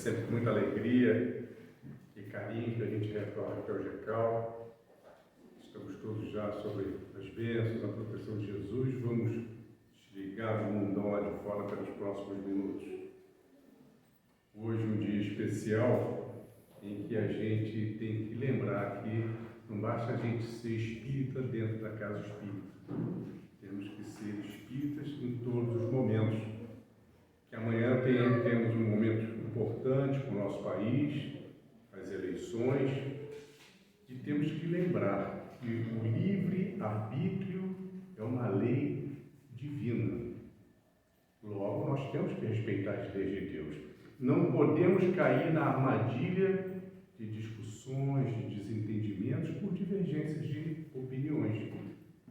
sempre com muita alegria e carinho que a gente retorna aqui ao GECAL. Estamos todos já sobre as bênçãos, a proteção de Jesus. Vamos desligar o mundão lá de fora pelos próximos minutos. Hoje um dia especial em que a gente tem que lembrar que não basta a gente ser espírita dentro da casa espírita. Temos que ser espíritas em todos os momentos. Que amanhã temos um momento importante para o nosso país, as eleições, e temos que lembrar que o livre-arbítrio é uma lei divina. Logo, nós temos que respeitar as leis de Deus. Não podemos cair na armadilha de discussões, de desentendimentos por divergências de opiniões.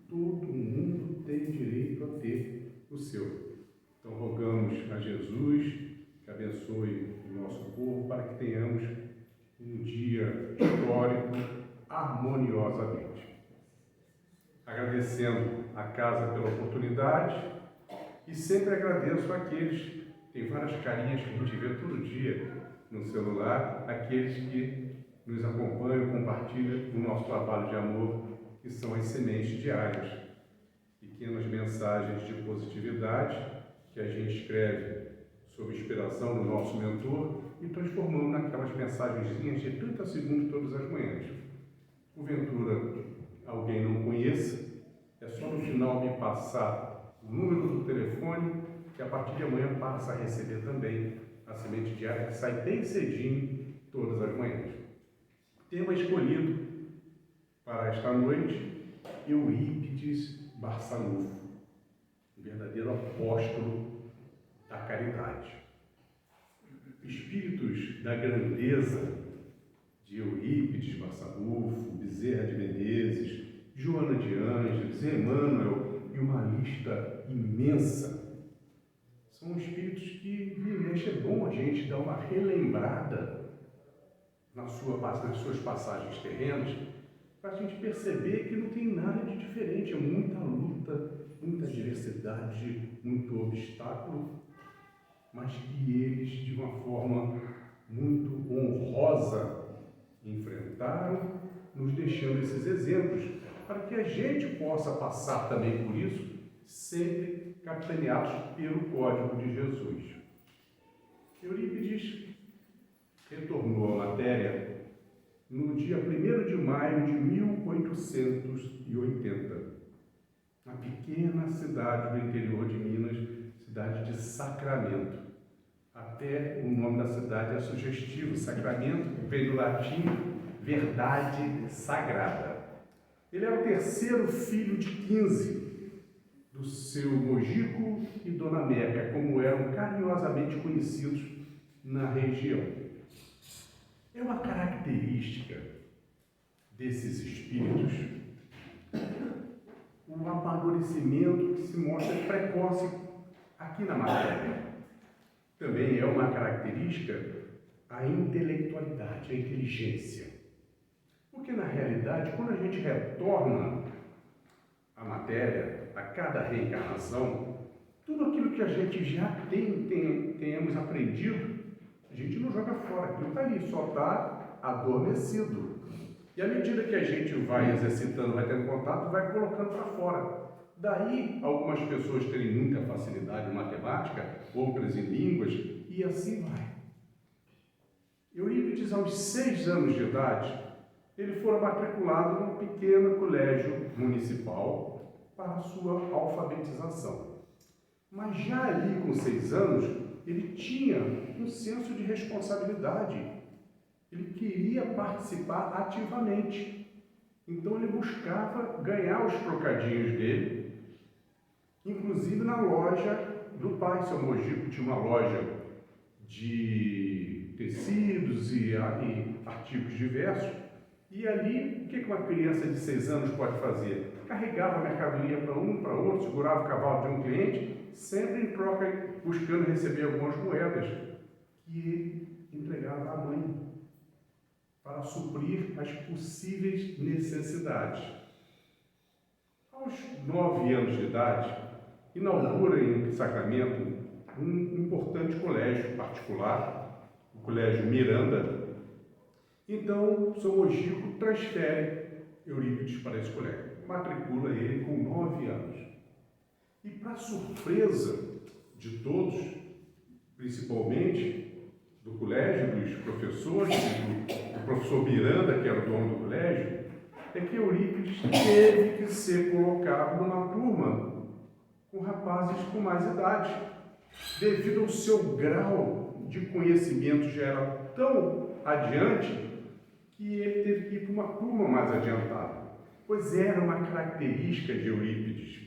Todo mundo tem direito a ter o seu. Então, rogamos a Jesus que abençoe o nosso povo para que tenhamos um dia histórico harmoniosamente. Agradecendo a casa pela oportunidade e sempre agradeço àqueles, tem várias carinhas que a gente vê todo dia no celular, aqueles que nos acompanham, compartilham o nosso trabalho de amor, que são as sementes diárias. Pequenas mensagens de positividade que a gente escreve sob inspiração do nosso mentor e transformando naquelas mensagenzinhas de 30 segundos todas as manhãs. Porventura, alguém não conheça, é só no final me passar o número do telefone, que a partir de amanhã passa a receber também a semente diária, que sai bem cedinho todas as manhãs. Tema escolhido para esta noite, Eurípides Barçanufo, um verdadeiro apóstolo da caridade. Espíritos da grandeza de Eurípides Barçanufo, Bezerra de Menezes, Joana de Ângeles, Emmanuel e uma lista imensa. São espíritos que, vira e mexe, é bom a gente dar uma relembrada nas suas passagens terrenas, para a gente perceber que não tem nada de diferente, é muita luta, muita diversidade, muito obstáculo, mas que eles, de uma forma muito honrosa, enfrentaram, nos deixando esses exemplos, para que a gente possa passar também por isso, sempre capitaneados pelo Código de Jesus. Eurípides retornou à matéria no dia 1º de maio de 1880, na pequena cidade do interior de Minas, cidade de Sacramento. Até o nome da cidade é sugestivo. Sacramento vem do latim verdade sagrada. Ele é o terceiro filho de 15 do seu Mojico e Dona Meca, como eram carinhosamente conhecidos na região. É uma característica desses espíritos o amadurecimento que se mostra precoce aqui na matéria. Também é uma característica a intelectualidade, a inteligência. Porque, na realidade, quando a gente retorna à matéria, a cada reencarnação, tudo aquilo que a gente já tenhamos aprendido, a gente não joga fora, aquilo está ali, só está adormecido. E à medida que a gente vai exercitando, vai tendo contato, vai colocando para fora. Daí, algumas pessoas terem muita facilidade em matemática, outras em línguas, e assim vai. Eurípides, aos 6 anos de idade, ele foi matriculado num pequeno colégio municipal para a sua alfabetização. Mas já ali, com 6 anos, ele tinha um senso de responsabilidade. Ele queria participar ativamente. Então ele buscava ganhar os trocadinhos dele, inclusive na loja do pai. Seu Mojico tinha uma loja de tecidos e artigos diversos. E ali, o que uma criança de 6 anos pode fazer? Carregava a mercadoria para um, para outro, segurava o cavalo de um cliente, sempre em troca, buscando receber algumas moedas que ele entregava à mãe para suprir as possíveis necessidades. Aos 9 anos de idade, inaugura em Sacramento um importante colégio particular, o Colégio Miranda. Então, São Mogico transfere Eurípides para esse colégio, matricula ele com 9 anos. E, para surpresa de todos, principalmente do colégio, dos professores, do professor Miranda, que era o dono do colégio, é que Eurípides teve que ser colocado numa turma com rapazes com mais idade, devido ao seu grau de conhecimento já era tão adiante que ele teve que ir para uma turma mais adiantada, pois era uma característica de Eurípides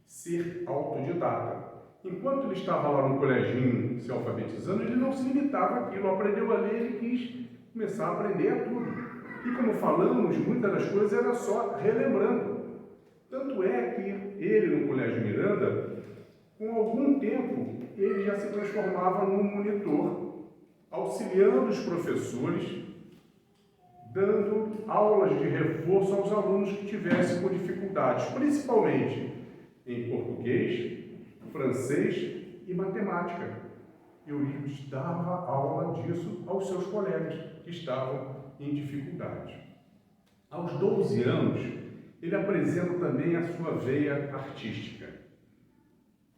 ser autodidata. Enquanto ele estava lá no coleginho se alfabetizando, ele não se limitava àquilo, aprendeu a ler, ele quis começar a aprender a tudo. E como falamos, muitas das coisas era só relembrando. Tanto é que ele, no Colégio Miranda, com algum tempo, ele já se transformava num monitor, auxiliando os professores, dando aulas de reforço aos alunos que tivessem com dificuldades, principalmente em português, francês e matemática. Eurípides dava aula disso aos seus colegas que estavam em dificuldade. Aos 12 anos, ele apresenta também a sua veia artística.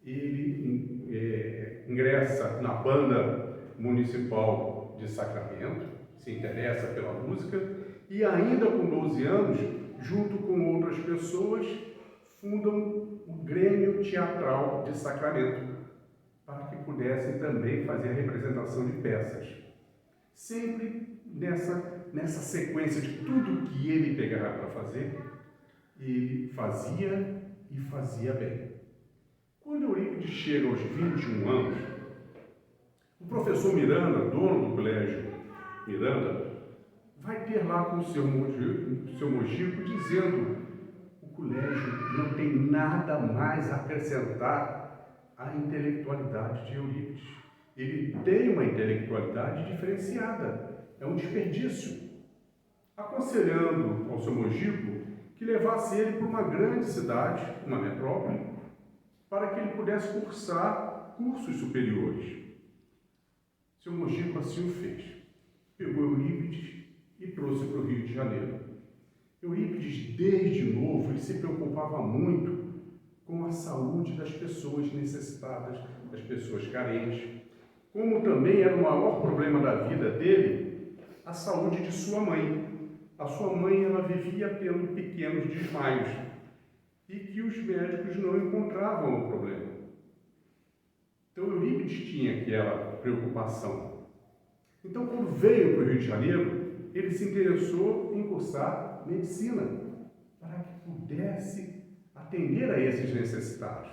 Ele ingressa na banda municipal de Sacramento, se interessa pela música, e ainda com 12 anos, junto com outras pessoas, fundam o Grêmio Teatral de Sacramento, para que pudessem também fazer a representação de peças. Sempre nessa sequência de tudo que ele pegava para fazer, ele fazia e fazia bem. Quando Eurípides chega aos 21 anos, o professor Miranda, dono do colégio Miranda, vai ter lá com o seu Mogico dizendo: o colégio não tem nada mais a acrescentar à intelectualidade de Eurípides. Ele tem uma intelectualidade diferenciada, é um desperdício. Aconselhando ao seu Mogico que levasse ele para uma grande cidade, uma metrópole, para que ele pudesse cursar cursos superiores. Seu Mogico assim o fez. Pegou Eurípides e trouxe para o Rio de Janeiro. Eurípides, desde novo, ele se preocupava muito com a saúde das pessoas necessitadas, das pessoas carentes, como também era o maior problema da vida dele, a saúde de sua mãe. A sua mãe, ela vivia tendo pequenos desmaios e que os médicos não encontravam o problema. Então, Eurípides tinha aquela preocupação. Então, quando veio para o Rio de Janeiro, ele se interessou em cursar medicina, para que pudesse atender a esses necessitados.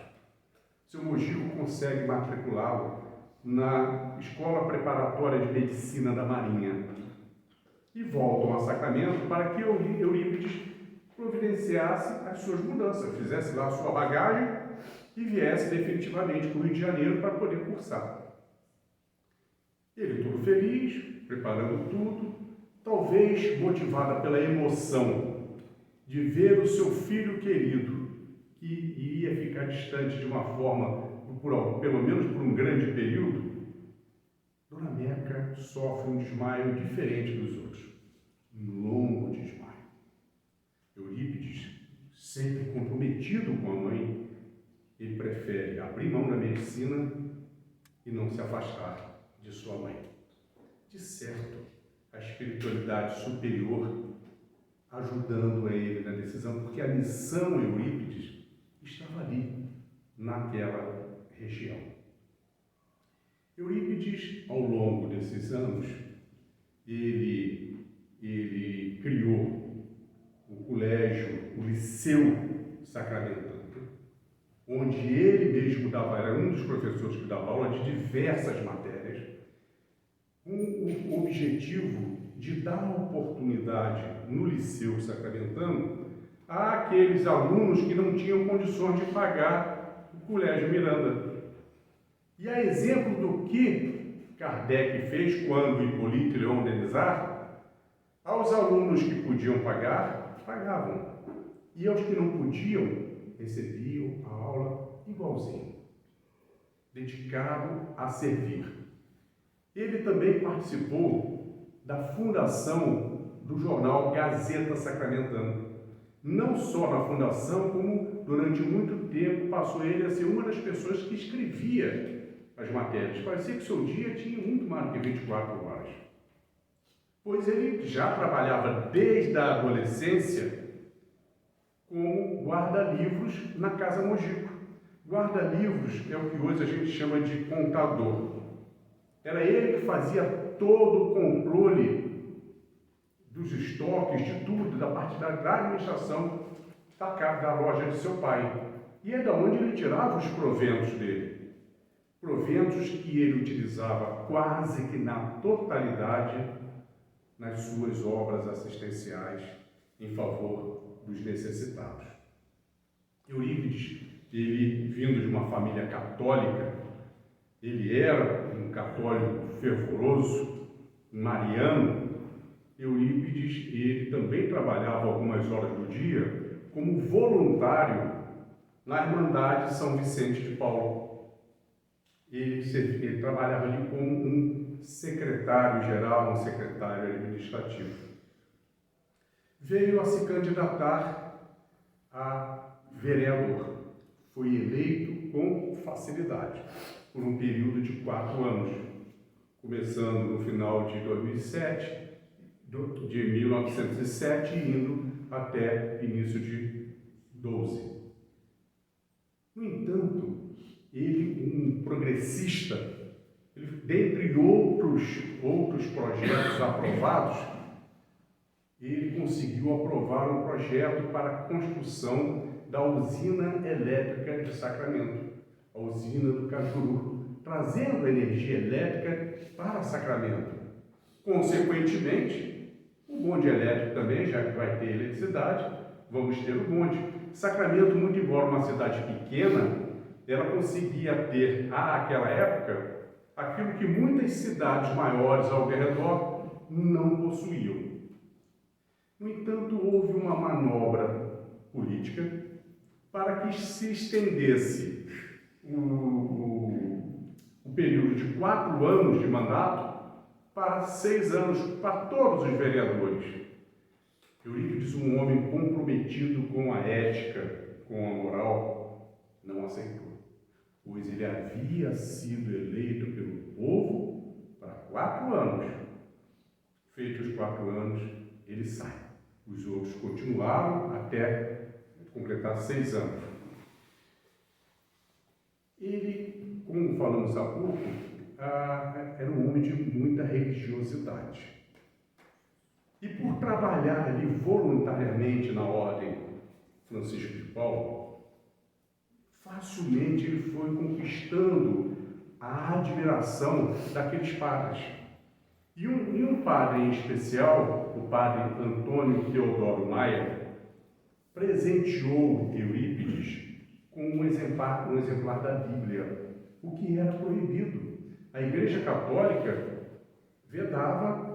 Seu Mogico consegue matriculá-lo na Escola Preparatória de Medicina da Marinha e voltam a Sacramento para que Eurípides providenciasse as suas mudanças, fizesse lá a sua bagagem e viesse definitivamente para o Rio de Janeiro para poder cursar. Ele todo feliz, preparando tudo, talvez motivada pela emoção de ver o seu filho querido, que iria ficar distante de uma forma, pelo menos por um grande período, Dona Meca sofre um desmaio diferente dos outros, um longo desmaio. Eurípides, sempre comprometido com a mãe, ele prefere abrir mão da medicina e não se afastar de sua mãe. De certo, a espiritualidade superior ajudando a ele na decisão, porque a missão Eurípides estava ali, naquela região. Eurípides, ao longo desses anos, ele criou o colégio, o Liceu Sacramentano, onde ele mesmo era um dos professores que dava aula de diversas matérias, com o objetivo de dar uma oportunidade no Liceu Sacramentano àqueles alunos que não tinham condições de pagar o Colégio Miranda. E a exemplo do que Kardec fez quando Hippolyte Léon Denisard, aos alunos que podiam pagar, pagavam. E aos que não podiam, recebiam a aula igualzinho, dedicado a servir. Ele também participou da fundação do jornal Gazeta Sacramentana. Não só na fundação, como durante muito tempo passou ele a ser uma das pessoas que escrevia as matérias. Parecia que seu dia tinha muito mais do que 24 horas. Pois ele já trabalhava desde a adolescência como guarda-livros na Casa Mojico. Guarda-livros é o que hoje a gente chama de contador. Era ele que fazia todo o controle dos estoques, de tudo, da parte da administração da loja de seu pai. E é da onde ele tirava os proventos dele. Proventos que ele utilizava quase que na totalidade nas suas obras assistenciais em favor dos necessitados. Eurípides, ele vindo de uma família católica, ele era um católico fervoroso, mariano. Eurípides, ele também trabalhava algumas horas do dia como voluntário na Irmandade São Vicente de Paulo. Ele trabalhava ali como um secretário-geral, um secretário administrativo. Veio a se candidatar a vereador. Foi eleito com facilidade, por um período de 4 anos, começando no final de 2007, de 1907, indo até início de 12. No entanto, ele, um progressista, dentre outros projetos aprovados, ele conseguiu aprovar um projeto para a construção da usina elétrica de Sacramento, a usina do Cajuru, trazendo energia elétrica para Sacramento. Consequentemente, o bonde elétrico também, já que vai ter eletricidade, vamos ter o bonde. Sacramento, muito embora uma cidade pequena, ela conseguia ter, àquela época, aquilo que muitas cidades maiores ao redor não possuíam. No entanto, houve uma manobra política para que se estendesse o período de 4 anos de mandato para 6 anos para todos os vereadores. Eurípides, um homem comprometido com a ética, com a moral, não aceitou, pois ele havia sido eleito pelo povo para 4 anos. Feitos os 4 anos, ele sai. Os outros continuaram até completar 6 anos. Ele, como falamos há pouco, era um homem de muita religiosidade. E por trabalhar ali voluntariamente na Ordem Francisco de Paulo, facilmente ele foi conquistando a admiração daqueles padres. E um padre em especial, o padre Antônio Teodoro Maia, presenteou Eurípides com um exemplar da Bíblia, o que era proibido. A Igreja Católica vedava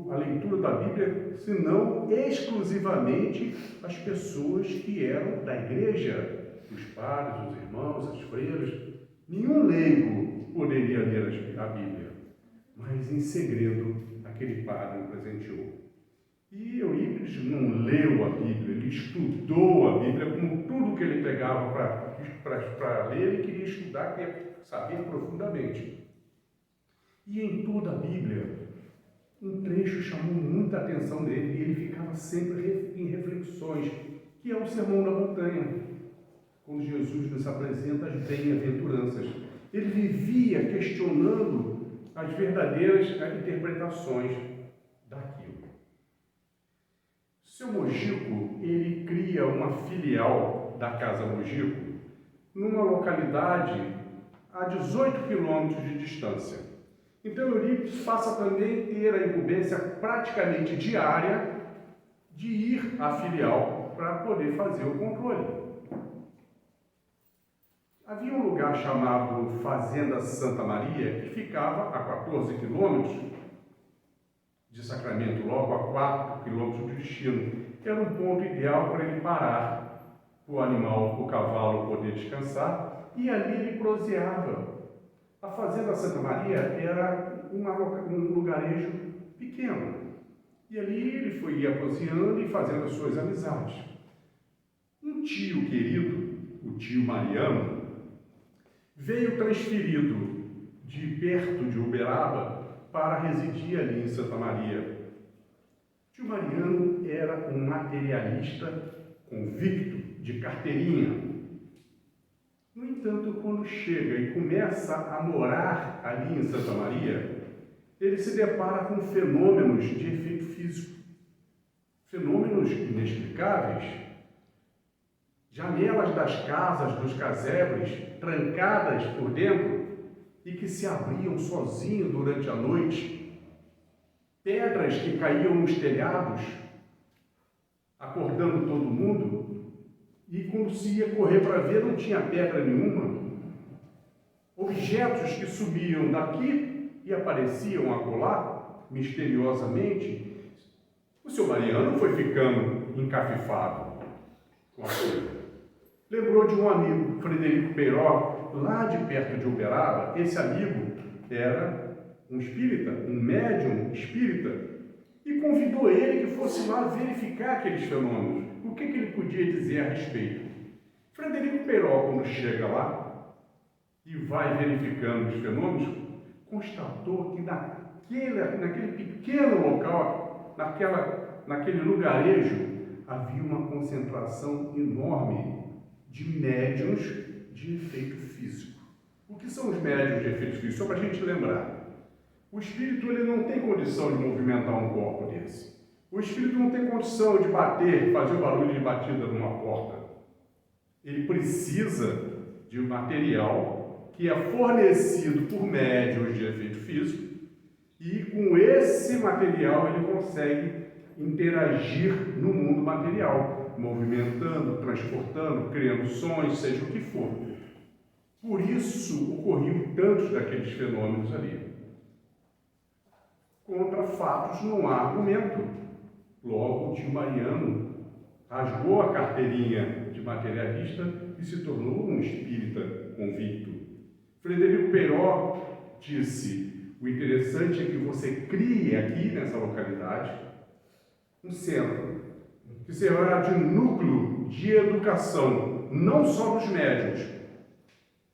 a leitura da Bíblia, senão exclusivamente as pessoas que eram da igreja, os padres, os irmãos, as freiras. Nenhum leigo poderia ler a Bíblia, mas em segredo aquele padre o presenteou. E Eurípides não leu a Bíblia, ele estudou a Bíblia, como tudo que ele pegava para ler, ele queria estudar, queria saber profundamente. E em toda a Bíblia, um trecho chamou muita atenção dele, e ele ficava sempre em reflexões, que é o Sermão da Montanha, quando Jesus nos apresenta as bem-aventuranças. Ele vivia questionando as verdadeiras interpretações daquilo. Seu Mojico, ele cria uma filial da Casa Mojico numa localidade a 18 quilômetros de distância. Então, Eurípides passa também a ter a incumbência praticamente diária de ir à filial para poder fazer o controle. Havia um lugar chamado Fazenda Santa Maria, que ficava a 14 quilômetros de Sacramento, logo a 4 quilômetros do destino. Era um ponto ideal para ele parar, o animal, o cavalo poder descansar, e ali ele proseava A Fazenda Santa Maria era um lugarejo pequeno. E ali ele ia cozinhando e fazendo as suas amizades. Um tio querido, o tio Mariano, veio transferido de perto de Uberaba para residir ali em Santa Maria. O tio Mariano era um materialista convicto, de carteirinha. No entanto, quando chega e começa a morar ali em Santa Maria, ele se depara com fenômenos de efeito físico. Fenômenos inexplicáveis. Janelas das casas dos casebres trancadas por dentro e que se abriam sozinho durante a noite. Pedras que caíam nos telhados, acordando todo mundo. E quando se ia correr para ver, não tinha pedra nenhuma. Objetos que subiam daqui e apareciam acolá, misteriosamente. O seu Mariano foi ficando encafifado com a coisa. Lembrou de um amigo, Frederico Peiró, lá de perto de Uberaba. Esse amigo era um espírita, um médium espírita, e convidou ele que fosse lá verificar aqueles fenômenos. O que ele podia dizer a respeito? Frederico Peiró, quando chega lá e vai verificando os fenômenos, constatou que naquele pequeno local, naquele lugarejo, havia uma concentração enorme de médiuns de efeito físico. O que são os médiuns de efeito físico? Só para a gente lembrar. O espírito ele não tem condição de movimentar um corpo desse. O espírito não tem condição de bater, fazer o barulho de batida numa porta. Ele precisa de um material que é fornecido por médiuns de efeito físico e com esse material ele consegue interagir no mundo material, movimentando, transportando, criando sons, seja o que for. Por isso ocorriam tantos daqueles fenômenos ali. Contra fatos não há argumento. Logo, o tio Mariano rasgou a carteirinha de materialista e se tornou um espírita convicto. Frederico Peiró disse: o interessante é que você crie aqui nessa localidade um centro que será de núcleo de educação, não só dos médiuns,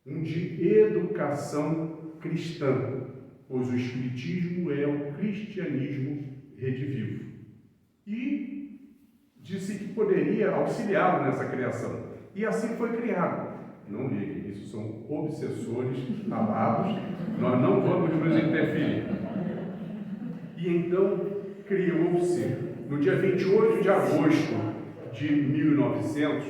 um de educação cristã, pois o espiritismo é o cristianismo redivivo. E disse que poderia auxiliá-lo nessa criação. E assim foi criado. Não liguem, isso são obsessores amados, nós não vamos nos interferir. E então criou-se, no dia 28 de agosto de 1900,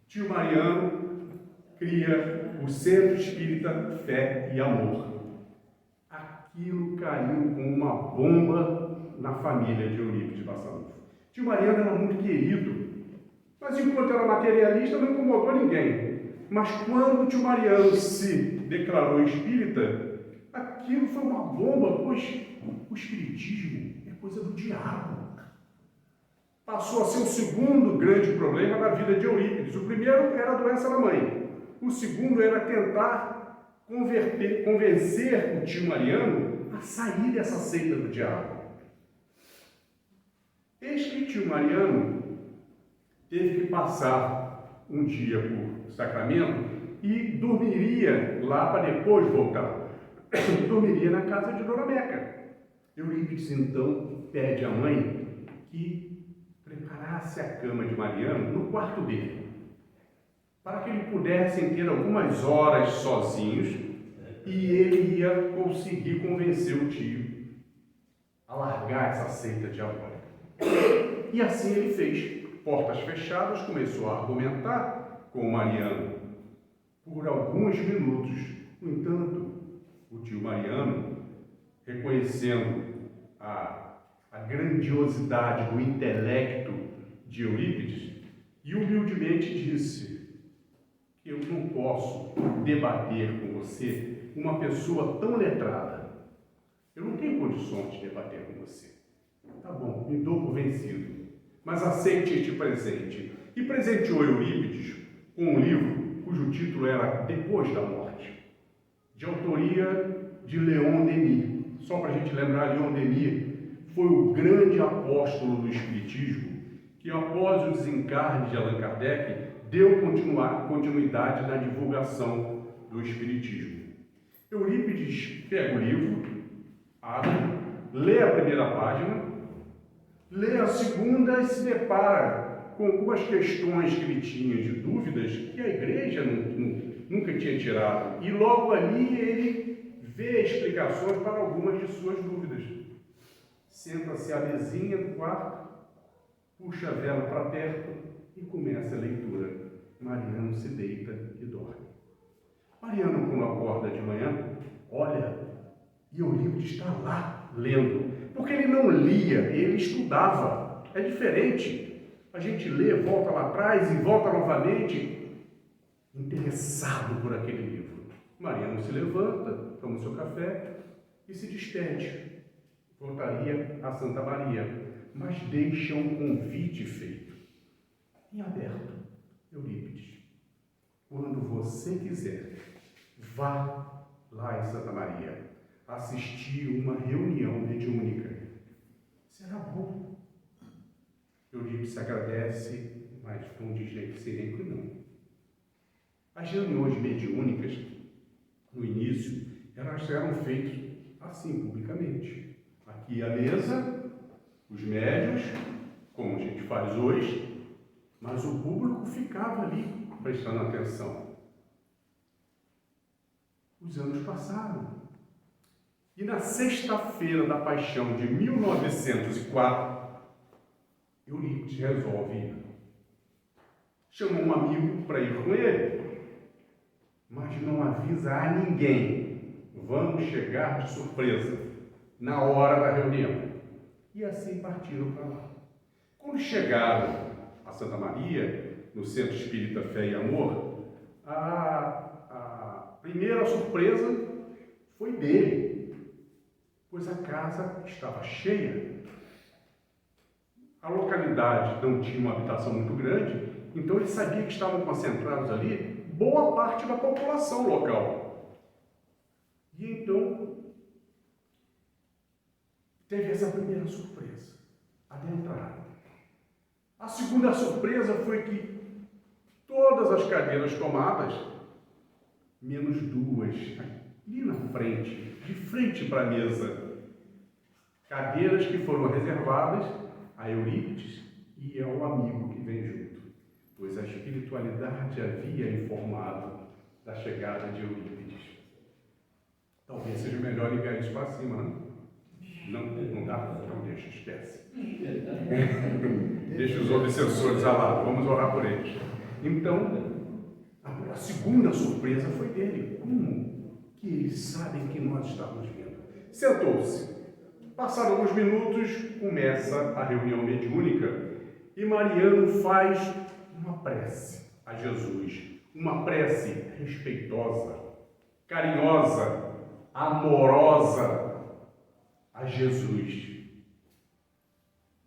tio Mariano cria o Centro Espírita Fé e Amor. Aquilo caiu como uma bomba na família de Eurípides Bassanufo. Tio Mariano era muito querido, mas enquanto era materialista não incomodou ninguém. Mas quando tio Mariano se declarou espírita, aquilo foi uma bomba, pois o espiritismo é coisa do diabo. Passou a ser o segundo grande problema da vida de Eurípides. O primeiro era a doença da mãe. O segundo era tentar convencer o tio Mariano a sair dessa seita do diabo. Eis que tio Mariano teve que passar um dia por Sacramento e dormiria lá para depois voltar. Dormiria na casa de Dona Meca. Eurípides então pede à mãe que preparasse a cama de Mariano no quarto dele, para que eles pudessem ter algumas horas sozinhos e ele ia conseguir convencer o tio a largar essa seita diabólica. E assim ele fez. Portas fechadas, começou a argumentar com o Mariano por alguns minutos. No entanto, o tio Mariano, reconhecendo a grandiosidade do intelecto de Eurípides, e humildemente disse: eu não posso debater com você, uma pessoa tão letrada. Eu não tenho condições de debater com você. Tá bom, me dou por vencido, mas aceite este presente. E presenteou Eurípides com um livro cujo título era Depois da Morte, de autoria de Leon Denis. Só para a gente lembrar, Leon Denis foi o grande apóstolo do Espiritismo que, após o desencarne de Allan Kardec, deu continuidade na divulgação do Espiritismo. Eurípides pega o livro, abre, lê a primeira página, lê a segunda e se depara com algumas questões que ele tinha de dúvidas que a igreja nunca tinha tirado. E logo ali ele vê explicações para algumas de suas dúvidas. Senta-se à mesinha do quarto, puxa a vela para perto e começa a leitura. Mariano se deita e dorme. Mariano, quando acorda de manhã, olha, e o livro está lá lendo. Porque ele não lia, ele estudava. É diferente. A gente lê, volta lá atrás e volta novamente, interessado por aquele livro. Mariano se levanta, toma o seu café e se despede. Voltaria a Santa Maria, mas deixa um convite feito, em aberto. Eurípides, quando você quiser, vá lá em Santa Maria assistir uma reunião mediúnica. Será bom. Eurípides agradece, mas não diz nem que seria que não. As reuniões mediúnicas, no início, elas eram feitas assim, publicamente. Aqui à mesa, os médiuns, como a gente faz hoje, mas o público ficava ali, prestando atenção. Os anos passaram. E na sexta-feira da Paixão de 1904, Eurípides resolve ir. Chamou um amigo para ir com ele, mas não avisa a ninguém. Vamos chegar de surpresa na hora da reunião. E assim partiram para lá. Quando chegaram a Santa Maria, no Centro Espírita Fé e Amor, a primeira surpresa foi dele, pois a casa estava cheia. A localidade não tinha uma habitação muito grande, então ele sabia que estavam concentrados ali boa parte da população local. E então teve essa primeira surpresa, adentraram. A segunda surpresa foi que todas as cadeiras tomadas, menos duas, ali na frente, de frente para a mesa, cadeiras que foram reservadas a Eurípides e ao amigo que vem junto, pois a espiritualidade havia informado da chegada de Eurípides. Talvez seja melhor ligar isso para cima, não? Não dá? Então deixa, esquece. Deixa os obsessores ao lado, vamos orar por eles. Então, a segunda surpresa foi dele. Como que eles sabem que nós estamos vindo? Sentou-se. Passaram alguns minutos, começa a reunião mediúnica e Mariano faz uma prece a Jesus. Uma prece respeitosa, carinhosa, amorosa a Jesus.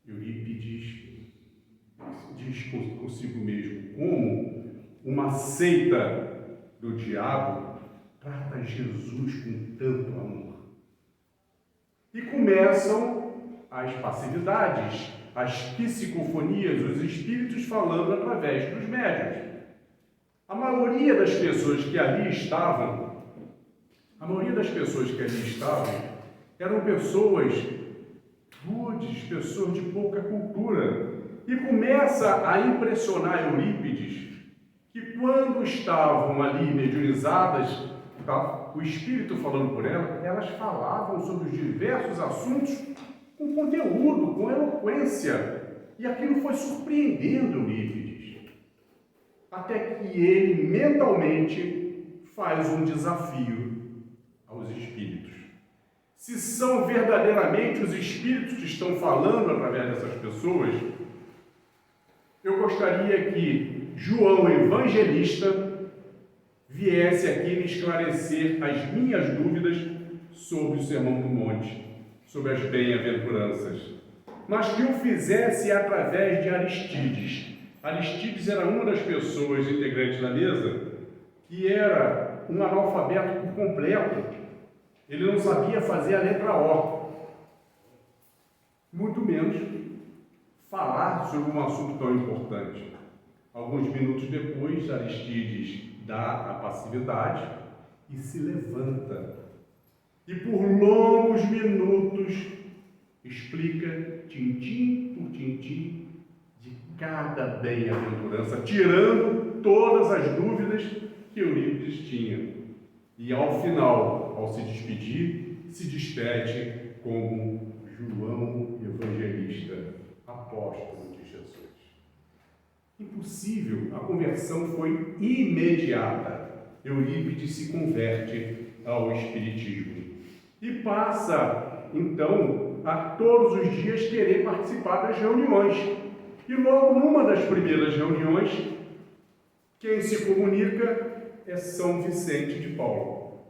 Eurípides diz consigo mesmo como uma seita do diabo trata Jesus com tanto amor. E começam as passividades, as psicofonias, os espíritos falando através dos médiuns. A maioria das pessoas que ali estavam, eram pessoas rudes, pessoas de pouca cultura. E começa a impressionar Eurípides que quando estavam ali mediunizadas, o espírito falando por elas falavam sobre os diversos assuntos com conteúdo, com eloquência. E aquilo foi surpreendendo Eurípides. Até que ele mentalmente faz um desafio aos espíritos. Se são verdadeiramente os espíritos que estão falando através dessas pessoas, eu gostaria que João Evangelista viesse aqui me esclarecer as minhas dúvidas sobre o Sermão do Monte, sobre as bem-aventuranças, mas que o fizesse através de Aristides. Aristides era uma das pessoas integrantes da mesa que era um analfabeto por completo. Ele não sabia fazer a letra O, muito menos falar sobre um assunto tão importante. Alguns minutos depois, Aristides dá a passividade e se levanta. E por longos minutos explica, tintim por tintim, de cada bem-aventurança, tirando todas as dúvidas que Eurípides tinha. E ao final, ao se despedir, se despede como João Evangelista, apóstolo de Jesus. Impossível, a conversão foi imediata. Eurípides se converte ao Espiritismo e passa, então, a todos os dias querer participar das reuniões. E logo numa das primeiras reuniões, quem se comunica é São Vicente de Paulo,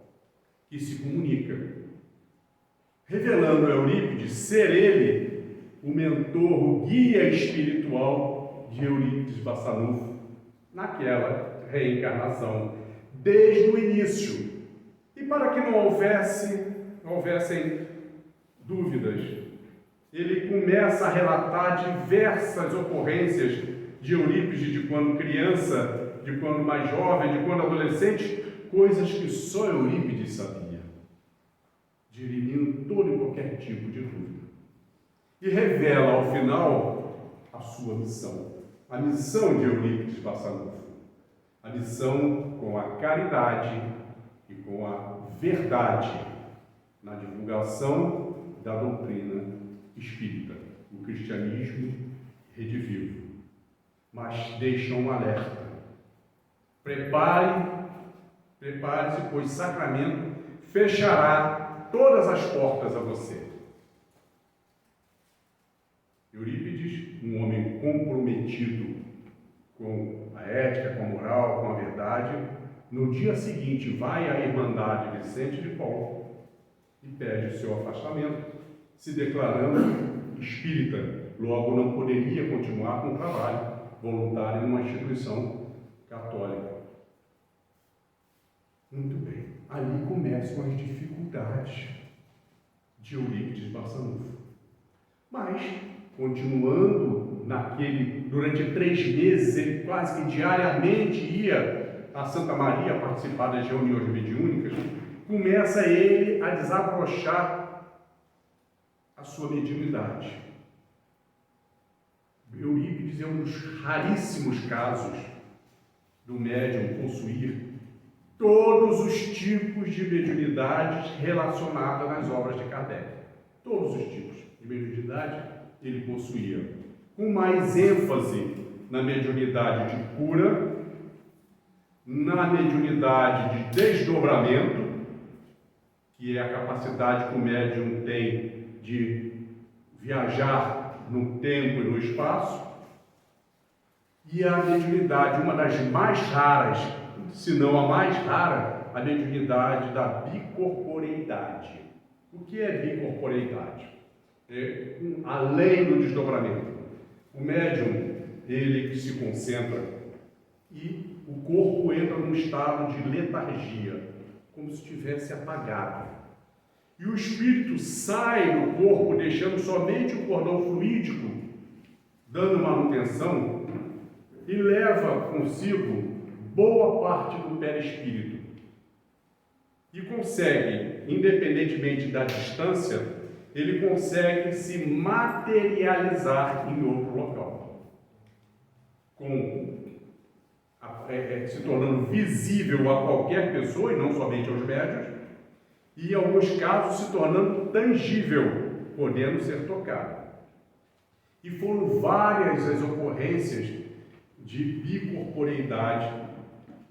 que se comunica, revelando a Eurípides ser ele o mentor, o guia espiritual de Eurípides Bassanufo, naquela reencarnação, desde o início. E para que não houvessem dúvidas, ele começa a relatar diversas ocorrências de Eurípides de quando criança, de quando mais jovem, de quando adolescente, coisas que só Eurípides sabia, dirimindo todo e qualquer tipo de dúvida. E revela ao final a sua missão, a missão de Eurípides Bassanufo, a missão com a caridade e com a verdade na divulgação da doutrina espírita, o cristianismo redivivo. Mas deixa um alerta. Prepare-se, pois Sacramento fechará todas as portas a você. Eurípides, um homem comprometido com a ética, com a moral, com a verdade, no dia seguinte vai à Irmandade Vicente de Paulo e pede o seu afastamento, se declarando espírita. Logo não poderia continuar com o trabalho voluntário numa instituição católica. Muito bem, ali começam as dificuldades de Eurípides Bassanufo. Mas, continuando durante 3 meses, ele quase que diariamente ia a Santa Maria participar das reuniões mediúnicas, começa ele a desabrochar a sua mediunidade. Eurípides é um dos raríssimos casos do médium possuir todos os tipos de mediunidades relacionadas nas obras de Kardec. Todos os tipos de mediunidade ele possuía, com mais ênfase na mediunidade de cura, na mediunidade de desdobramento, que é a capacidade que o médium tem de viajar no tempo e no espaço, e a mediunidade, uma das mais raras, se não a mais rara, a mediunidade da bicorporeidade. O que é bicorporeidade? É além do desdobramento. O médium, ele que se concentra e o corpo entra num estado de letargia, como se estivesse apagado. E o espírito sai do corpo, deixando somente o cordão fluídico, dando manutenção, e leva consigo boa parte do perispírito. E consegue, independentemente da distância, ele consegue se materializar em outro local, se tornando visível a qualquer pessoa, e não somente aos médiuns, e em alguns casos se tornando tangível, podendo ser tocado. E foram várias as ocorrências de bicorporeidade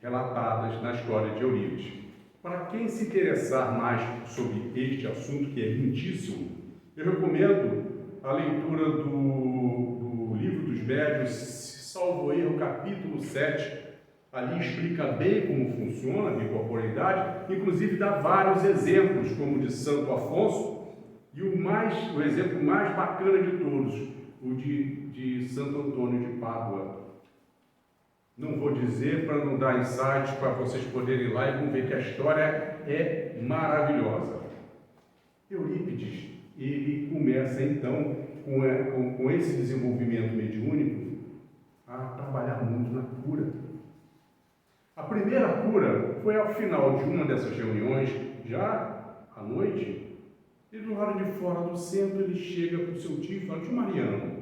relatadas na história de Eurípides. Para quem se interessar mais sobre este assunto, que é lindíssimo, eu recomendo a leitura do Livro dos Médiuns, salvo erro, capítulo 7. Ali explica bem como funciona a bicorporeidade, inclusive dá vários exemplos, como o de Santo Afonso, e o exemplo mais bacana de todos, o de Santo Antônio de Pádua. Não vou dizer para não dar insights para vocês poderem ir lá e vão ver que a história é maravilhosa. Eurípides, ele começa então com esse desenvolvimento mediúnico a trabalhar muito na cura. A primeira cura foi ao final de uma dessas reuniões, já à noite, e do lado de fora do centro ele chega para o seu tio e fala: tio Mariano,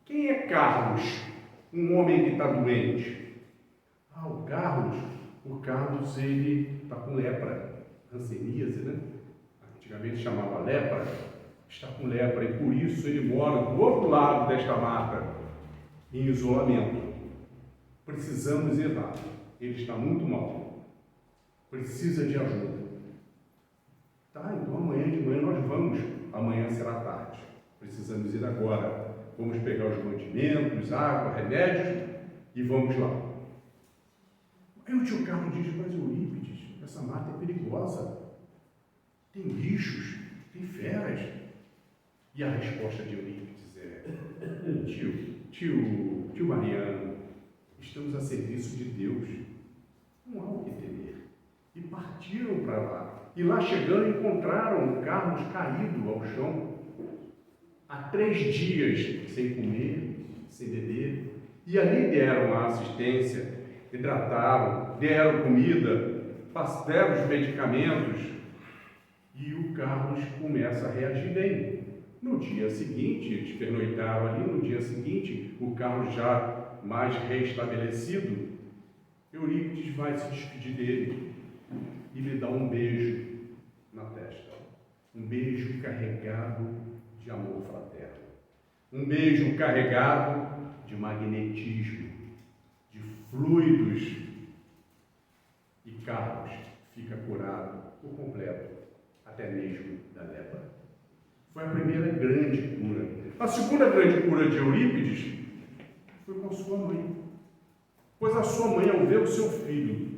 quem é Carlos, um homem que está doente? Ah, o Carlos ele está com lepra, hanseníase, né? Antigamente chamava lepra, está com lepra e por isso ele mora do outro lado desta mata, em isolamento. Precisamos ir lá, ele está muito mal, precisa de ajuda. Tá, então amanhã de manhã nós vamos, amanhã será tarde, precisamos ir agora. Vamos pegar os mantimentos, água, remédios e vamos lá. Aí o tio Carlos diz: mas Eurípides, essa mata é perigosa, tem bichos, tem feras. E a resposta de Eurípides é: tio Mariano, estamos a serviço de Deus, não há o que temer. E partiram para lá. E lá chegando encontraram o Carlos caído ao chão, há 3 dias sem comer, sem beber, e ali deram a assistência, hidrataram, deram comida, deram os medicamentos, e o Carlos começa a reagir bem. No dia seguinte, eles pernoitaram ali, no dia seguinte, o Carlos já mais restabelecido, Eurípides vai se despedir dele e lhe dá um beijo na testa, um beijo carregado de amor fraterno, um beijo carregado de magnetismo, de fluidos, e Carlos fica curado por completo, até mesmo da lepra. Foi a primeira grande cura. A segunda grande cura de Eurípides foi com a sua mãe, pois a sua mãe, ao ver o seu filho,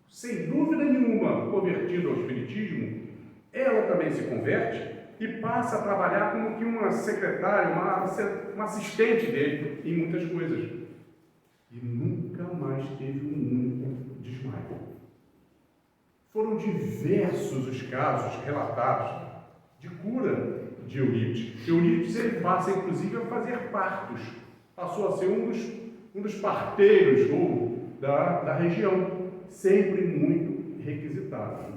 sem dúvida nenhuma, convertido ao espiritismo, ela também se converte e passa a trabalhar como que uma secretária, uma assistente dele em muitas coisas. E nunca mais teve um único desmaio. Foram diversos os casos relatados de cura de Eurípides. Eurípides ele passa, inclusive, a fazer partos. Passou a ser um dos parteiros da região, sempre muito requisitado.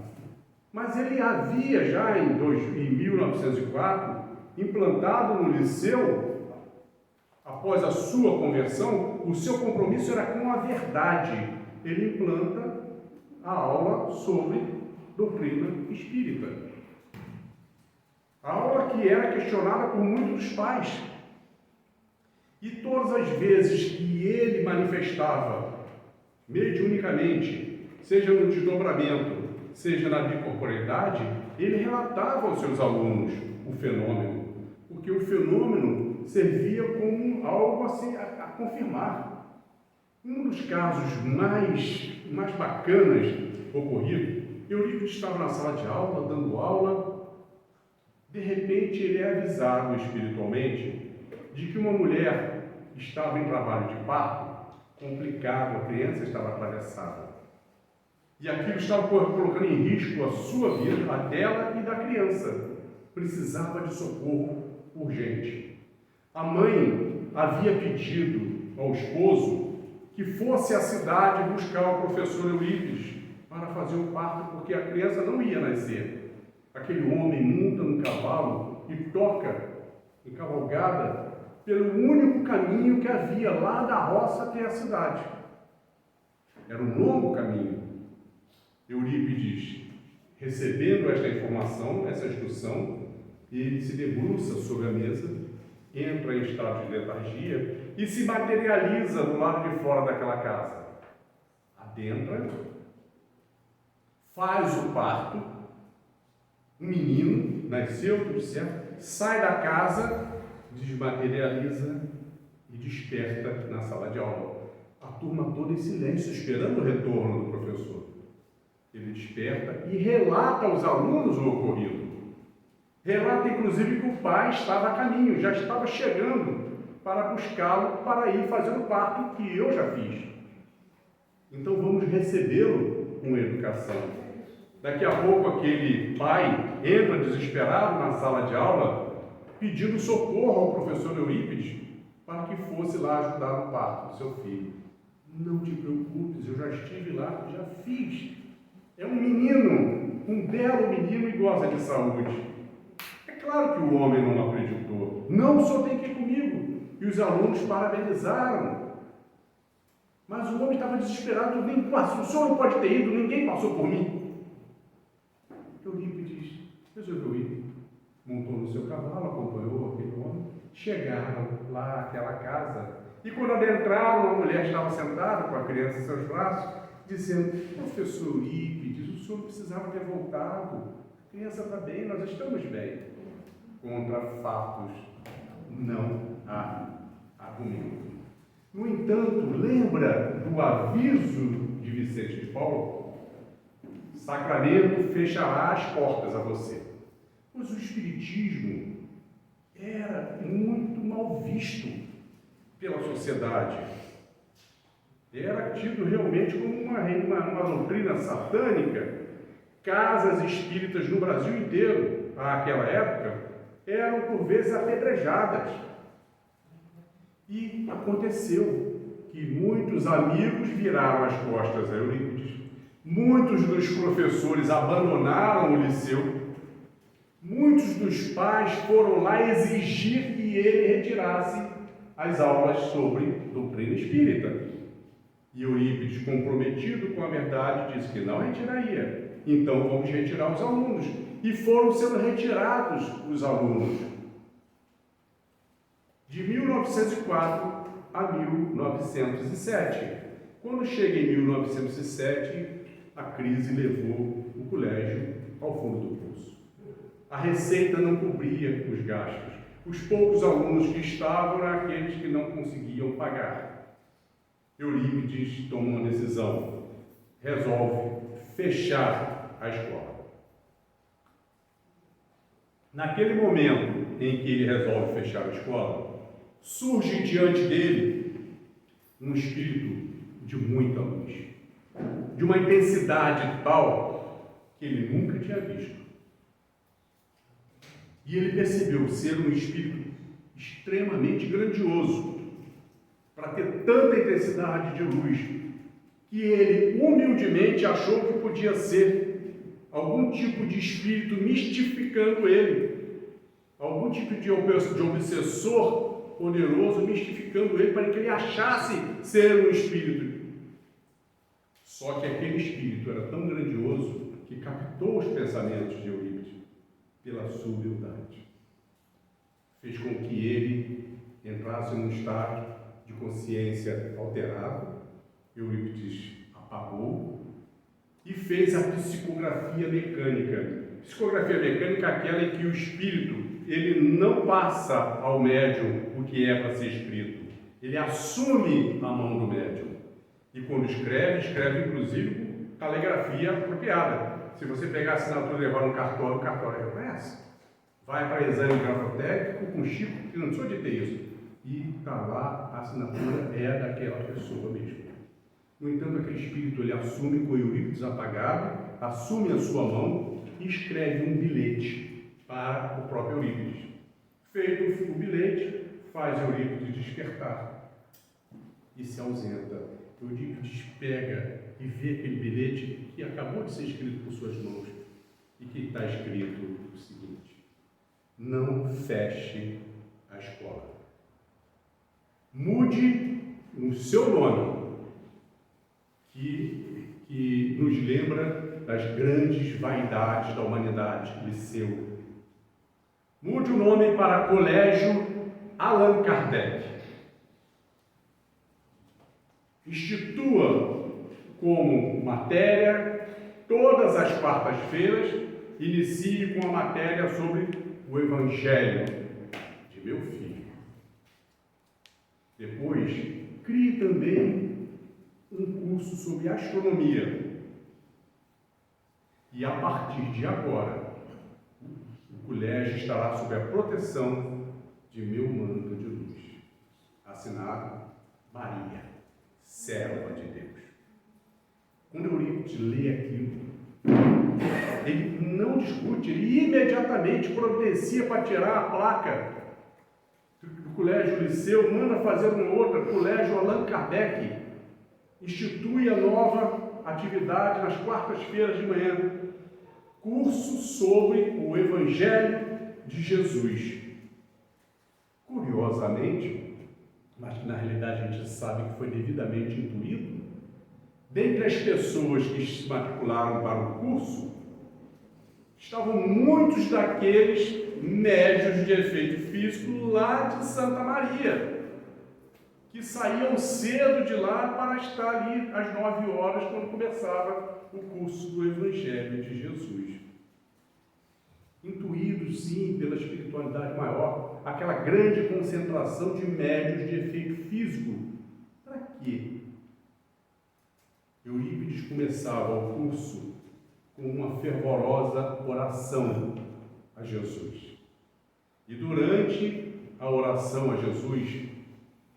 Mas ele havia já em 1904 implantado no liceu, após a sua conversão, o seu compromisso era com a verdade. Ele implanta a aula sobre doutrina espírita. A aula que era questionada por muitos pais. E todas as vezes que ele manifestava mediunicamente, seja no desdobramento, seja na bicorporeidade, ele relatava aos seus alunos o fenômeno, porque o fenômeno servia como algo assim a confirmar. Um dos casos mais bacanas ocorrido, Eurípides estava na sala de aula, dando aula, de repente ele é avisado espiritualmente de que uma mulher estava em trabalho de parto, complicado, a criança estava atravessada. E aquilo estava colocando em risco a sua vida, a dela e da criança. Precisava de socorro urgente. A mãe havia pedido ao esposo que fosse à cidade buscar o professor Eurípides para fazer o parto, porque a criança não ia nascer. Aquele homem monta no cavalo e toca em cavalgada pelo único caminho que havia lá da roça até a cidade. Era um longo caminho. Eurípides, recebendo esta informação, essa instrução, ele se debruça sobre a mesa, entra em estado de letargia e se materializa do lado de fora daquela casa. Adentra, faz o parto, um menino nasceu, tudo certo, sai da casa, desmaterializa e desperta na sala de aula. A turma toda em silêncio, esperando o retorno do professor. Ele desperta e relata aos alunos o ocorrido. Relata, inclusive, que o pai estava a caminho, já estava chegando para buscá-lo, para ir fazer o parto que eu já fiz. Então vamos recebê-lo com educação. Daqui a pouco aquele pai entra desesperado na sala de aula pedindo socorro ao professor Eurípides para que fosse lá ajudar no parto do seu filho. Não te preocupes, eu já estive lá, já fiz. É um menino, um belo menino e goza de saúde. É claro que o homem não acreditou. Não, o senhor tem que ir comigo. E os alunos parabenizaram. Mas o homem estava desesperado, nem passou. O senhor não pode ter ido, ninguém passou por mim. Eurípides resolveu ir. Montou no seu cavalo, acompanhou aquele homem. Chegaram lá àquela casa. E quando adentraram, uma mulher estava sentada com a criança em seus braços, dizendo: professor Eurípides, o senhor precisava ter voltado. A criança está bem, nós estamos bem. Contra fatos não há argumento. No entanto, lembra do aviso de Vicente de Paulo? Sacramento fechará as portas a você. Pois o Espiritismo era muito mal visto pela sociedade. Era tido realmente como uma doutrina satânica. Casas espíritas no Brasil inteiro, àquela época, eram por vezes apedrejadas. E aconteceu que muitos amigos viraram as costas a Eurípides, muitos dos professores abandonaram o liceu, muitos dos pais foram lá exigir que ele retirasse as aulas sobre doutrina espírita. E Eurípides, comprometido com a verdade, disse que não retiraria. Então vamos retirar os alunos. E foram sendo retirados os alunos. De 1904 a 1907. Quando chega em 1907, a crise levou o colégio ao fundo do poço. A receita não cobria os gastos. Os poucos alunos que estavam eram aqueles que não conseguiam pagar. Eurípides toma uma decisão. Resolve fechar a escola. Naquele momento em que ele resolve fechar a escola, surge diante dele um espírito de muita luz, de uma intensidade tal que ele nunca tinha visto. E ele percebeu ser um espírito extremamente grandioso, para ter tanta intensidade de luz, que ele humildemente achou que podia ser algum tipo de espírito mistificando ele, algum tipo de obsessor poderoso mistificando ele para que ele achasse ser um espírito. Só que aquele espírito era tão grandioso que captou os pensamentos de Eurípides pela sua humildade. Fez com que ele entrasse num estado de consciência alterado. Eurípides apagou e fez a psicografia mecânica. Psicografia mecânica é aquela em que o espírito ele não passa ao médium o que é para ser escrito. Ele assume a mão do médium. E quando escreve inclusive caligrafia apropriada. Se você pegar a assinatura e levar no cartório, o cartório reconhece. Vai para exame grafotécnico com Chico, que não precisa de ter isso. E está lá, a assinatura é daquela pessoa mesmo. No entanto, aquele espírito ele assume com o Eurípides apagado, assume a sua mão e escreve um bilhete para o próprio Eurípides. Feito o bilhete, faz Eurípides despertar e se ausenta. Eurípides pega e vê aquele bilhete que acabou de ser escrito por suas mãos e que está escrito o seguinte: não feche a escola. Mude o seu nome, que nos lembra das grandes vaidades da humanidade, Liceu. Mude o nome para Colégio Allan Kardec. Institua como matéria, todas as quartas-feiras, inicie com a matéria sobre o Evangelho de meu filho. Depois, crie também um curso sobre astronomia. E a partir de agora, o colégio estará sob a proteção de meu manto de luz. Assinado Maria, serva de Deus. Eurípides lê aquilo, ele não discute, ele imediatamente providencia para tirar a placa do Colégio Liceu, manda fazer uma outra, Colégio Allan Kardec, institui a nova atividade nas quartas-feiras de manhã, curso sobre o Evangelho de Jesus. Curiosamente, mas que na realidade a gente sabe que foi devidamente intuído, dentre as pessoas que se matricularam para o curso, estavam muitos daqueles médios de efeito físico lá de Santa Maria, que saíam cedo de lá para estar ali às 9 horas, quando começava o curso do Evangelho de Jesus. Intuídos, sim, pela espiritualidade maior, aquela grande concentração de médios de efeito físico. Para quê? Eurípides começava o curso com uma fervorosa oração a Jesus. E durante a oração a Jesus,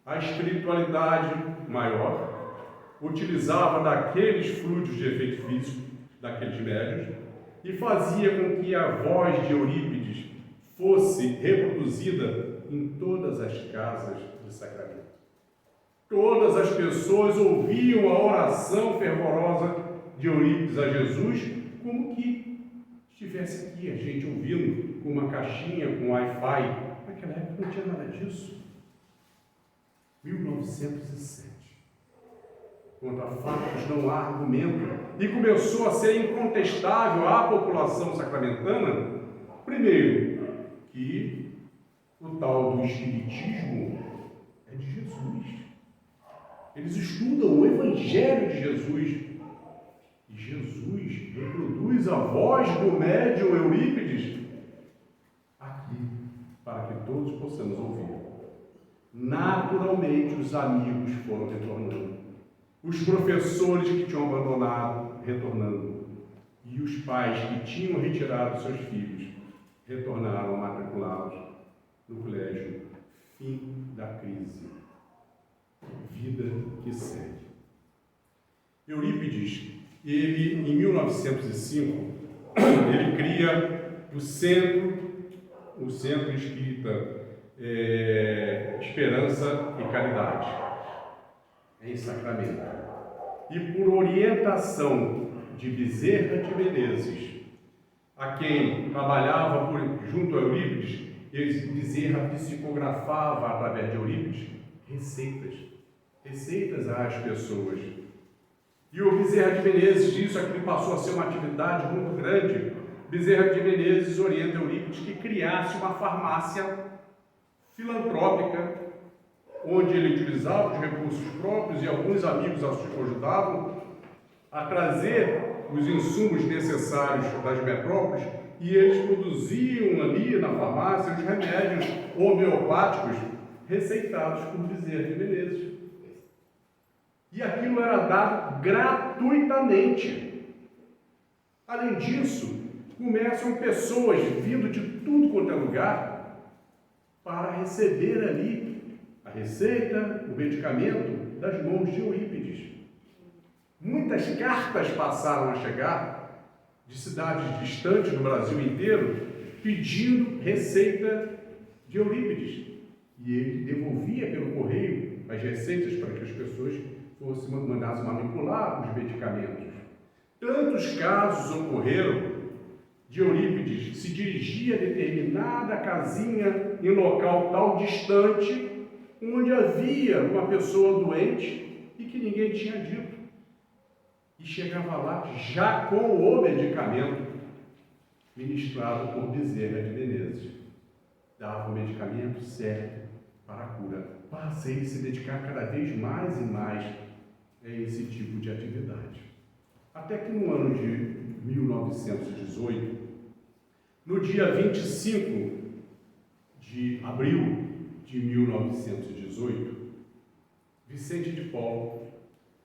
a espiritualidade maior utilizava daqueles fluidos de efeito físico, daqueles médios, e fazia com que a voz de Eurípides fosse reproduzida em todas as casas de sacramento. Todas as pessoas ouviam a oração fervorosa de Eurípides a Jesus, como que estivesse aqui a gente ouvindo com uma caixinha, com Wi-Fi. Naquela época não tinha nada disso. 1907. Contra fatos não há argumento. E começou a ser incontestável à população sacramentana, primeiro, que o tal do Espiritismo é de Jesus. Eles estudam o Evangelho de Jesus. E Jesus reproduz a voz do médium Eurípides aqui, para que todos possamos ouvir. Naturalmente, os amigos foram retornando. Os professores que tinham abandonado, retornando. E os pais que tinham retirado seus filhos, retornaram a matriculá-los no colégio. Fim da crise. Vida que segue. Eurípides, ele, em 1905, ele cria o Centro Espírita Esperança e Caridade, em Sacramento. E por orientação de Bezerra de Menezes, a quem trabalhava junto a Eurípides, Bezerra psicografava através de Eurípides receitas às pessoas. E o Bezerra de Menezes, isso aqui passou a ser uma atividade muito grande. Bezerra de Menezes orienta Eurípides que criasse uma farmácia filantrópica, onde ele utilizava os recursos próprios e alguns amigos o ajudavam a trazer os insumos necessários das metrópoles, e eles produziam ali na farmácia os remédios homeopáticos receitados por Bezerra de Menezes. E aquilo era dado gratuitamente. Além disso, começam pessoas vindo de tudo quanto é lugar para receber ali a receita, o medicamento das mãos de Eurípides. Muitas cartas passaram a chegar de cidades distantes do Brasil inteiro pedindo receita de Eurípides. E ele devolvia pelo correio as receitas para que as pessoas mandassem manipular os medicamentos. Tantos casos ocorreram de Eurípides se dirigir a determinada casinha em local tal distante, onde havia uma pessoa doente e que ninguém tinha dito. E chegava lá já com o medicamento ministrado por Bezerra de Menezes. Dava o medicamento certo para a cura. Passei a se dedicar cada vez mais e mais a esse tipo de atividade. Até que no ano de 1918, no dia 25 de abril de 1918, Vicente de Paulo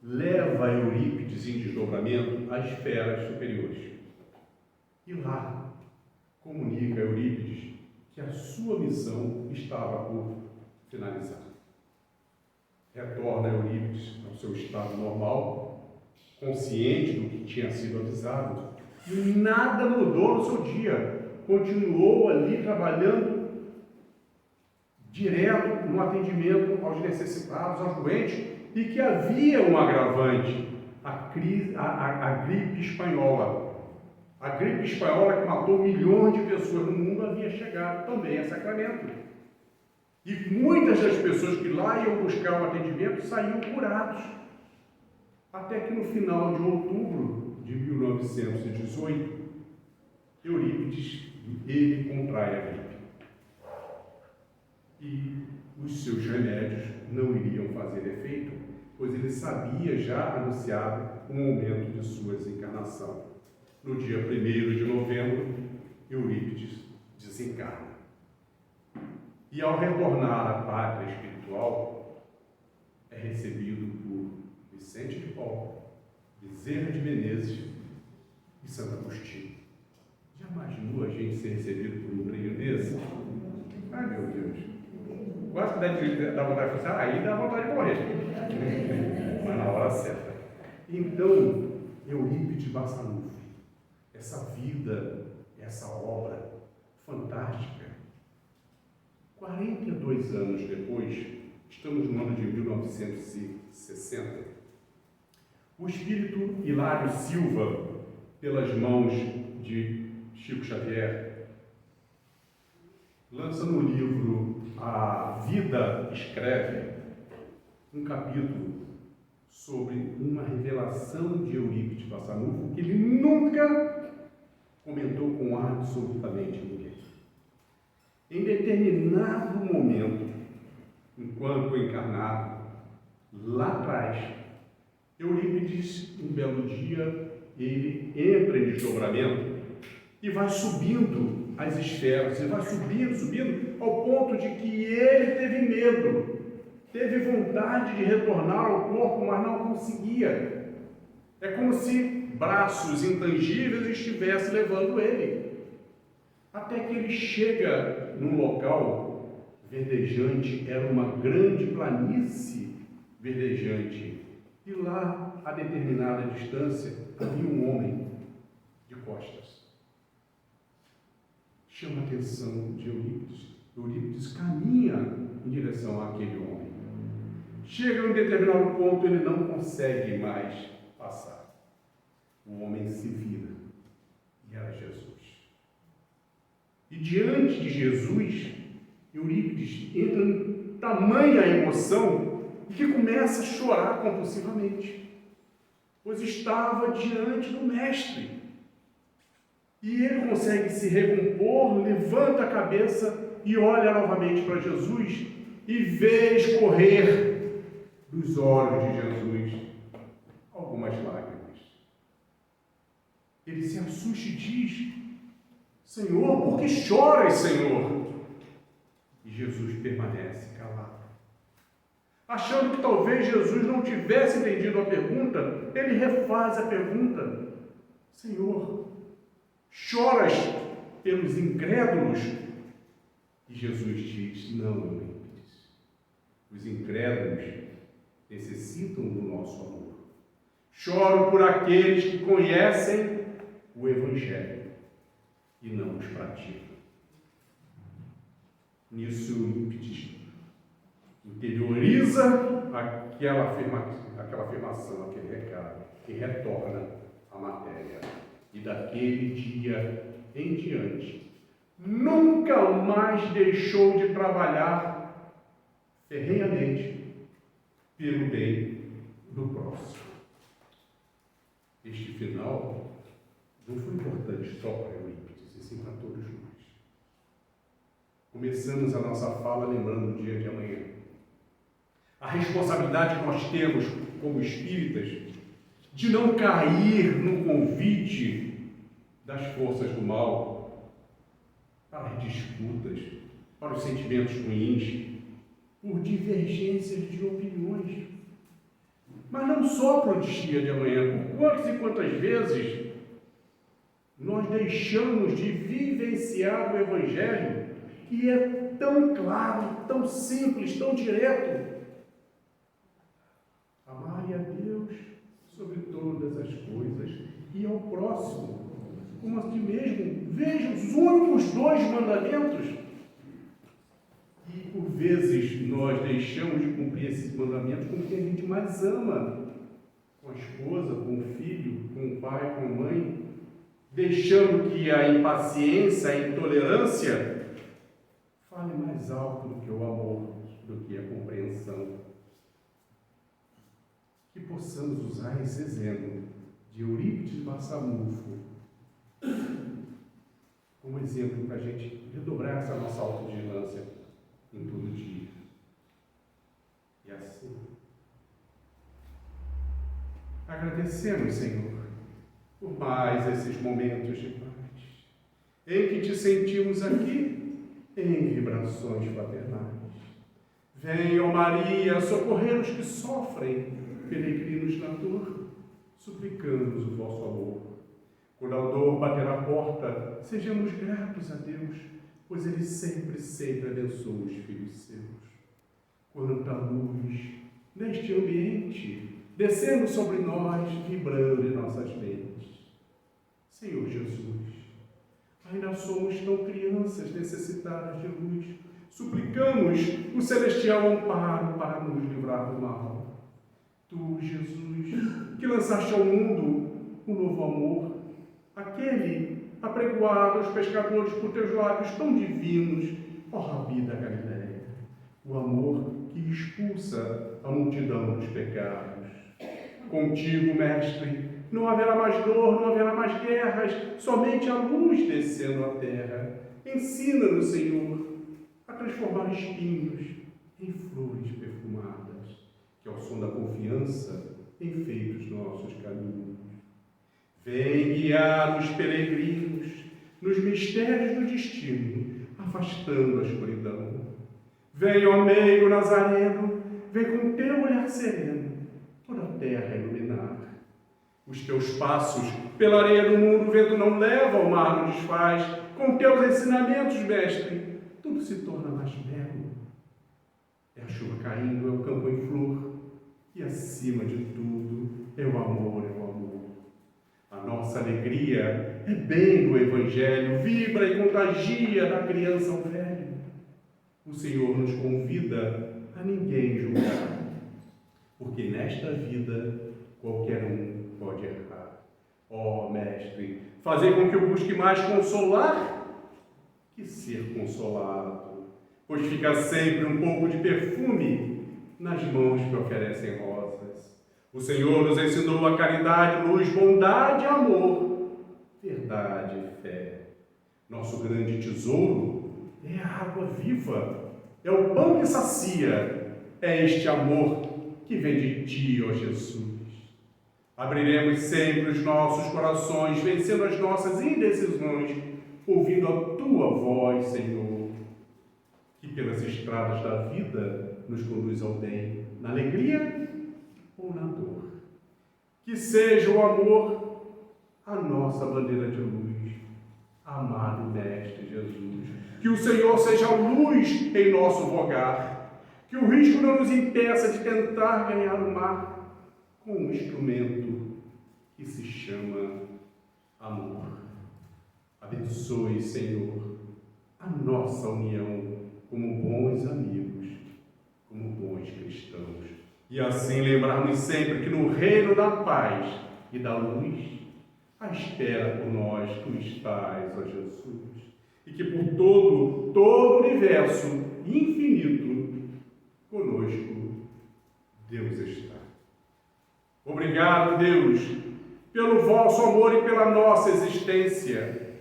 leva Eurípides em desdobramento às esferas superiores. E lá comunica a Eurípides que a sua missão estava por finalizar. Retorna Eurípides ao seu estado normal, consciente do que tinha sido avisado. E nada mudou no seu dia. Continuou ali trabalhando direto no atendimento aos necessitados, aos doentes, e que havia um agravante, a gripe espanhola. A gripe espanhola que matou milhões de pessoas no mundo havia chegado também a Sacramento. E muitas das pessoas que lá iam buscar o atendimento saíam curados. Até que no final de outubro de 1918, Eurípides, ele contrai a gripe. E os seus remédios não iriam fazer efeito, pois ele sabia já anunciado o momento de sua desencarnação. No dia 1º de novembro, Eurípides desencarna. E ao retornar à pátria espiritual, é recebido por Vicente de Paulo, Bezerra de Menezes e Santo Agostinho. Já imaginou a gente ser recebido por um trio desse? Ai, meu Deus! Quase que dá vontade de falar, aí dá vontade de morrer. Mas na hora certa. Então, Eurípides Bassanufo, essa vida, essa obra fantástica, 42 anos depois, estamos no ano de 1960, o espírito Hilário Silva, pelas mãos de Chico Xavier, lança no livro A Vida Escreve um capítulo sobre uma revelação de Eurípides Bassanufo que ele nunca comentou com absolutamente ninguém. Em determinado momento, enquanto encarnado, lá atrás, Eurípides, um belo dia, ele entra em desdobramento e vai subindo as esferas, e vai subindo, ao ponto de que ele teve medo, teve vontade de retornar ao corpo, mas não conseguia. É como se braços intangíveis estivessem levando ele. Até que ele chega num local verdejante, era uma grande planície verdejante. E lá, a determinada distância, havia um homem de costas. Chama a atenção de Eurípides. Eurípides caminha em direção àquele homem. Chega em um determinado ponto, ele não consegue mais passar. O homem se vira. E era Jesus. E diante de Jesus, Eurípides entra em tamanha emoção que começa a chorar compulsivamente, pois estava diante do Mestre. E ele consegue se recompor, levanta a cabeça e olha novamente para Jesus e vê escorrer dos olhos de Jesus algumas lágrimas. Ele se assusta e diz: Senhor, por que choras, Senhor? E Jesus permanece calado. Achando que talvez Jesus não tivesse entendido a pergunta, ele refaz a pergunta: Senhor, choras pelos incrédulos? E Jesus diz: não, Eurípides, os incrédulos necessitam do nosso amor. Choro por aqueles que conhecem o Evangelho e não os praticam. Nisso, Eurípides interioriza aquela afirmação, aquele recado, e retorna à matéria. E daquele dia em diante, nunca mais deixou de trabalhar ferrenhamente pelo bem do próximo. Este final não foi importante só para Eurípides, e sim para todos nós. Começamos a nossa fala lembrando do dia de amanhã. A responsabilidade que nós temos como espíritas de não cair no convite das forças do mal para as disputas, para os sentimentos ruins, por divergências de opiniões. Mas não só para o dia de amanhã, por quantas e quantas vezes nós deixamos de vivenciar o Evangelho, que é tão claro, tão simples, tão direto. Amai a Deus sobre todas como a ti mesmo. Veja os únicos 2 mandamentos. E por vezes nós deixamos de cumprir esses mandamentos com quem a gente mais ama. Com a esposa, com o filho, com o pai, com a mãe. Deixando que a impaciência, a intolerância fale mais alto do que o amor, do que a compreensão. Que possamos usar esse exemplo de Eurípides Barçanufo como exemplo para a gente redobrar essa nossa autovigilância em todo dia. E assim, agradecemos, Senhor, por mais esses momentos de paz, em que te sentimos aqui em vibrações fraternais. Venha, ó Maria, socorrer os que sofrem, peregrinos na dor, suplicamos o vosso amor. Quando a dor bater a porta, sejamos gratos a Deus, pois Ele sempre, sempre abençoa os filhos seus. Quanta luz neste ambiente, descendo sobre nós, vibrando em nossas mentes. Senhor Jesus, ainda somos tão crianças necessitadas de luz. Suplicamos o celestial amparo para nos livrar do mal. Tu, Jesus, que lançaste ao mundo um novo amor, aquele apregoado aos pescadores por teus lábios tão divinos, ó Rabi da Galileia, o amor que expulsa a multidão dos pecados. Contigo, Mestre, não haverá mais dor, não haverá mais guerras, somente a luz descendo à terra. Ensina-nos, Senhor, a transformar espinhos em flores perfumadas, que ao som da confiança enfeite os nossos caminhos. Vem guiar os peregrinos nos mistérios do destino, afastando a escuridão. Vem, ó meigo Nazareno, vem com teu olhar sereno toda a terra iluminar. Os teus passos pela areia do mundo o vento não leva, o mar não desfaz. Com teus ensinamentos, Mestre, tudo se torna mais belo. É a chuva caindo, é o campo em flor, e acima de tudo é o amor, é o amor. A nossa alegria é bem do Evangelho, vibra e contagia da criança ao velho. O Senhor nos convida a ninguém julgar, porque nesta vida qualquer um pode errar. Ó Mestre, fazer com que eu busque mais consolar que ser consolado, pois fica sempre um pouco de perfume nas mãos que oferecem rosas. O Senhor nos ensinou a caridade, luz, bondade e amor, verdade e fé. Nosso grande tesouro é a água viva, é o pão que sacia, é este amor que vem de ti, ó Jesus. Abriremos sempre os nossos corações, vencendo as nossas indecisões, ouvindo a tua voz, Senhor, que pelas estradas da vida nos conduz ao bem, na alegria ou na dor. Que seja o amor a nossa bandeira de luz, amado Mestre Jesus. Que o Senhor seja a luz em nosso vogar, que o risco não nos impeça de tentar ganhar o mar com um instrumento que se chama amor. Abençoe, Senhor, a nossa união como bons amigos, como bons cristãos. E assim lembrarmos sempre que no reino da paz e da luz, à espera por nós tu estás, ó Jesus. E que por todo o universo infinito, conosco Deus está. Obrigado, Deus, pelo vosso amor e pela nossa existência.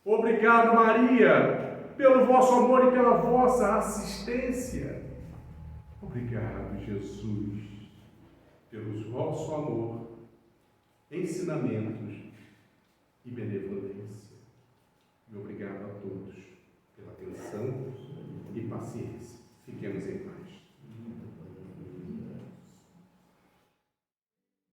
Obrigado, Maria, pelo vosso amor e pela vossa assistência. Obrigado, Jesus, pelo vosso amor, ensinamentos e benevolência. E obrigado a todos pela atenção e paciência. Fiquemos em paz.